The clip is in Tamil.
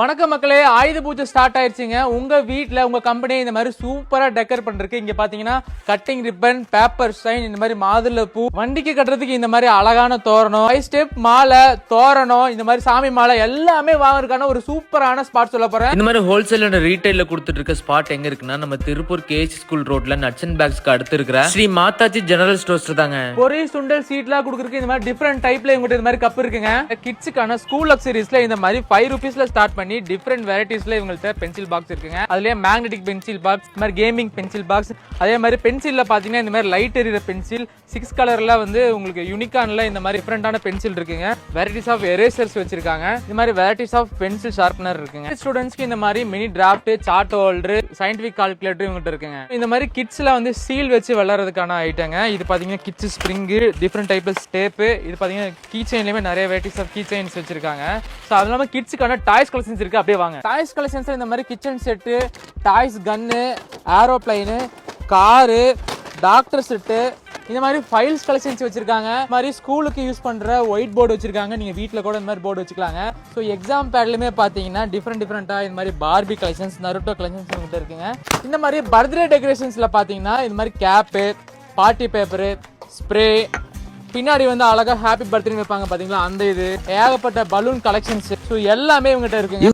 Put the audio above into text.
வணக்கம் மக்களே, ஆயுத பூஜை ஸ்டார்ட் ஆயிடுச்சுங்க. உங்க வீட்ல உங்க கம்பெனி இந்த மாதிரி சூப்பரா டெக்கர் பண்றதுக்கு இங்க பாத்தீங்கன்னா கட்டிங் ரிப்பன், பேப்பர் ஸ்டைன், இந்த மாதிரி மாதுளை பூ, வண்டிக்கு கட்டுறதுக்கு இந்த மாதிரி அழகான தோரணம், 5 ஸ்டெப் மாலை, தோரணம், இந்த மாதிரி சாமி மாலை எல்லாமே வாங்குறதுக்கான ஒரு சூப்பரான ஸ்பாட் சொல்ல போறேன். இந்த மாதிரி ஹோல்சேல் அண்ட் ரீட்டைல கொடுத்துட்டு இருக்க ஸ்பாட் எங்க இருக்குன்னா நம்ம திருப்பூர் கேஎச் ஸ்கூல் ரோட்ல நட்ஸ் அண்ட் பேக்ஸ்க்கு அடுத்து இருக்கிற ஸ்ரீ மாதாஜி ஜெனரல் ஸ்டோர்ஸ் தாங்க. பொரி சுண்டல் சீட்லாம் கொடுக்குறதுக்கு இந்த மாதிரி டிஃபரெண்ட் டைப்ல இவங்க இந்த மாதிரி கப் இருக்குங்க. கிட்ஸுக்கான ஸ்கூல் லக்ஸரிஸ்ல இந்த மாதிரி 5 ரூபீஸ்ல ஸ்டார்ட் பண்ணி டிஃபரெண்ட் வெரைட்டிஸ்ல இவங்கள்ட்ட பென்சில் பாக்ஸ் இருக்குங்க. அதுலயே மேக்னெட்டிக் பென்சில் பாக்ஸ், இந்த மாதிரி கேமிங் பென்சில் பாக்ஸ், அதே மாதிரி பென்சில்ல பாத்தீங்கன்னா இந்த மாதிரி லைட் எரியிற பென்சில் 6 கலர்ல வந்து உங்களுக்கு யூனிகான்ல இந்த மாதிரி டிஃபரெண்டான பென்சில் இருக்குங்க. வெரைட்டிஸ் ஆஃப் எரேசர்ஸ் வச்சிருக்காங்க. இந்த மாதிரி வெரைட்டிஸ் ஆஃப் பென்சில் ஷார்ப்னர் இருக்குங்க. ஸ்டூடெண்ட்ஸ்க்கு இந்த மாதிரி mini draft, chart holder, scientific calculator இவங்ககிட்ட இருக்குங்க. இந்த மாதிரி கிட்ஸ்ல வந்து சீல் வச்சு விளையாடுறதுக்கான ஐட்டங்க. இது பாத்தீங்கன்னா கிட்ஸ் ஸ்ப்ரிங், டிஃபரெண்ட் டைப்ல ஸ்டேப், இது பாத்தீங்கன்னா கீ செயின்லயுமே நிறைய வெரைட்டிஸ் ஆஃப் கீ செயின்ஸ் வச்சிருக்காங்க. சோ அது இல்லாம கிட்ஸ்க்கான டாய்ஸ் கலெக்ஷன்ஸ் இருக்கு. அப்படியே வாங்க. டாய்ஸ் கலெக்ஷன்ஸ் இந்த மாதிரி கிச்சன் செட்டு, டாய்ஸ் கன்னு, ஏரோப்ளைனு, காரு, டாக்டர் செட்டு, இந்த மாதிரி ஃபைல்ஸ் கலெக்ஷன்ஸ் வச்சிருக்காங்க. இந்த மாதிரி ஸ்கூலுக்கு யூஸ் பண்ற ஒயிட் போர்டு வச்சிருக்காங்க. நீங்க வீட்ல கூட இந்த மாதிரி போர்டு வச்சுக்கலாங்க. ஸோ எக்ஸாம் பேட்லயுமே பாத்தீங்கன்னா டிஃப்ரெண்டா இந்த மாதிரி பார்பி கலெக்ஷன்ஸ், நருட்டோ கலெக்ஷன்ஸ் உங்ககிட்ட இருக்குங்க. இந்த மாதிரி பர்த்டே டெக்கரேஷன்ஸ்ல பாத்தீங்கன்னா இந்த மாதிரி கேப்பு, பார்ட்டி பேப்பரு, ஸ்ப்ரே, பின்னாடி வந்து அழகா ஹாப்பி பர்த்டே வைப்பாங்க பாத்தீங்களா, அந்த இது ஏகப்பட்ட பலூன் கலெக்ஷன்ஸ், ஸோ எல்லாமே இவங்ககிட்ட இருக்குங்க.